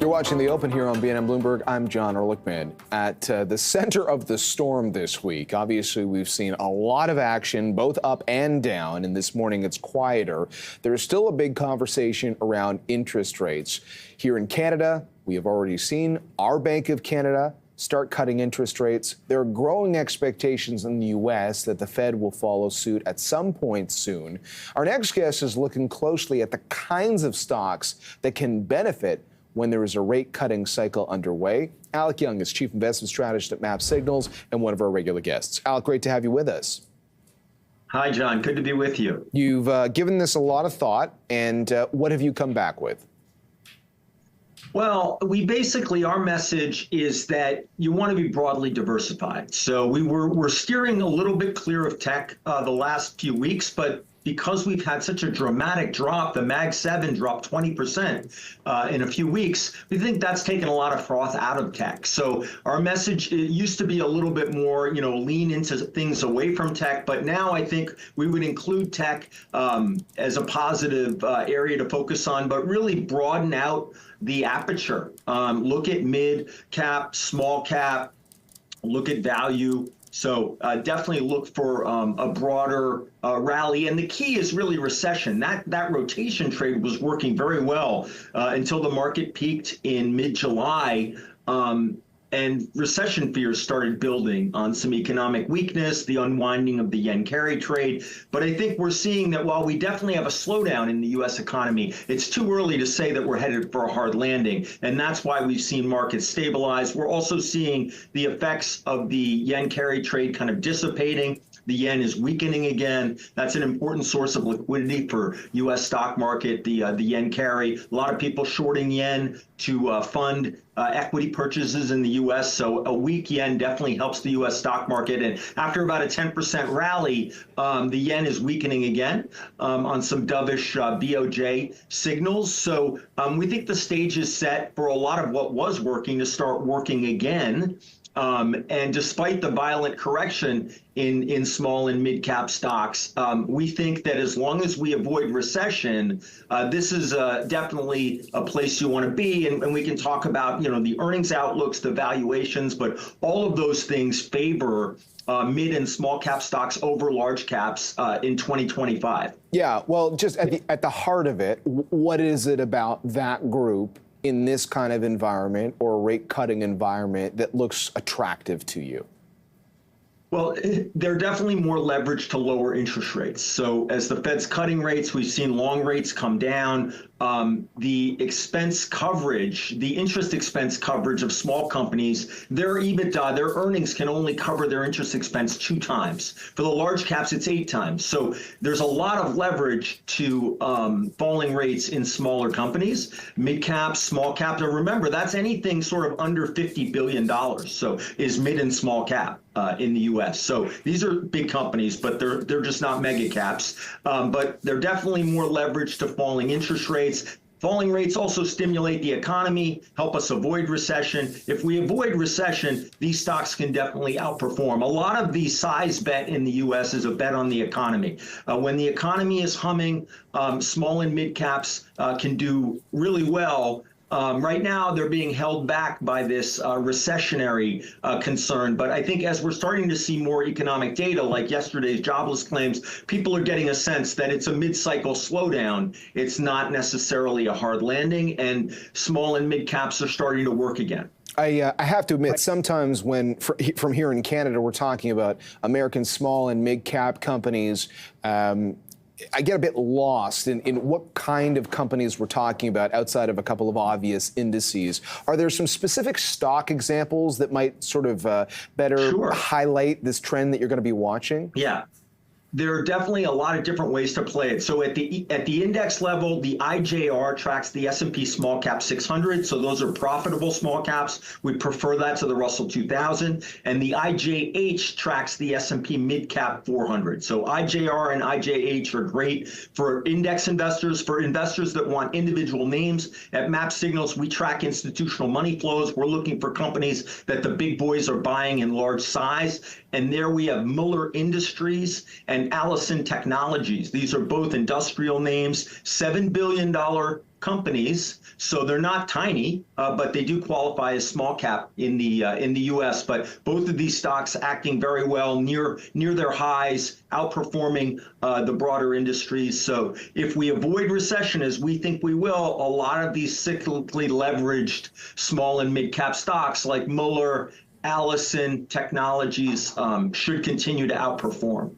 You're watching The Open here on BNN Bloomberg. I'm John Ehrlichman. At the center of the storm this week, obviously we've seen a lot of action, both up and down, and this morning it's quieter. There's still a big conversation around interest rates. Here in Canada, we have already seen our Bank of Canada start cutting interest rates. There are growing expectations in the U.S. that the Fed will follow suit at some point soon. Our next guest is looking closely at the kinds of stocks that can benefit when there is a rate-cutting cycle underway. Alec Young is Chief Investment Strategist at MapSignals and one of our regular guests. Alec, great to have you with us. Hi, John. Good to be with you. You've given this a lot of thought, and what have you come back with? Well, our message is that you want to be broadly diversified. So we're steering a little bit clear of tech the last few weeks, but because we've had such a dramatic drop, the Mag 7 dropped 20% in a few weeks, we think that's taken a lot of froth out of tech. So our message, it used to be a little bit more, lean into things away from tech, but now I think we would include tech as a positive area to focus on, but really broaden out the aperture. Look at mid cap, small cap, look at value. So definitely look for a broader rally. And the key is really recession. That rotation trade was working very well until the market peaked in mid-July. And recession fears started building on some economic weakness, the unwinding of the yen carry trade. But I think we're seeing that while we definitely have a slowdown in the U.S. economy, it's too early to say that we're headed for a hard landing. And that's why we've seen markets stabilize. We're also seeing the effects of the yen carry trade kind of dissipating. The yen is weakening again. That's an important source of liquidity for U.S. stock market, the yen carry. A lot of people shorting yen to fund equity purchases in the U.S. So a weak yen definitely helps the U.S. stock market. And after about a 10% rally, the yen is weakening again on some dovish BOJ signals. So we think the stage is set for a lot of what was working to start working again. And despite the violent correction in small and mid cap stocks, we think that as long as we avoid recession, this is definitely a place you want to be. And we can talk about, the earnings outlooks, the valuations, but all of those things favor mid and small cap stocks over large caps in 2025. Yeah, well, just at the heart of it, what is it about that group in this kind of environment or rate-cutting environment that looks attractive to you? Well, they're definitely more leveraged to lower interest rates. So as the Fed's cutting rates, we've seen long rates come down. The expense coverage, the interest expense coverage of small companies, their EBITDA, their earnings can only cover their interest expense 2 times. For the large caps, it's 8 times. So there's a lot of leverage to falling rates in smaller companies, mid caps, small caps. And remember, that's anything sort of under $50 billion. So is mid and small cap in the U.S. So these are big companies, but they're just not mega caps. But they're definitely more leveraged to falling interest rates. Falling rates also stimulate the economy, help us avoid recession. If we avoid recession, these stocks can definitely outperform. A lot of the size bet in the U.S. is a bet on the economy. When the economy is humming, small and mid caps can do really well. Right now, they're being held back by this recessionary concern. But I think as we're starting to see more economic data, like yesterday's jobless claims, people are getting a sense that it's a mid-cycle slowdown. It's not necessarily a hard landing, and small and mid caps are starting to work again. I have to admit, sometimes when from here in Canada, we're talking about American small and mid cap companies, I get a bit lost in what kind of companies we're talking about outside of a couple of obvious indices. Are there some specific stock examples that might sort of better highlight this trend that you're going to be watching? Yeah. There are definitely a lot of different ways to play it. So at the index level, the IJR tracks the S&P Small Cap 600. So those are profitable small caps. We prefer that to the Russell 2000. And the IJH tracks the S&P Mid Cap 400. So IJR and IJH are great for index investors, for investors that want individual names. At MapSignals, we track institutional money flows. We're looking for companies that the big boys are buying in large size. And there we have Mueller Industries and Allison Technologies. These are both industrial names, $7 billion companies, so they're not tiny, but they do qualify as small cap in the U.S. But both of these stocks acting very well, near their highs, outperforming the broader industries. So if we avoid recession, as we think we will, a lot of these cyclically leveraged small and mid cap stocks like Mueller, Allison Technologies should continue to outperform.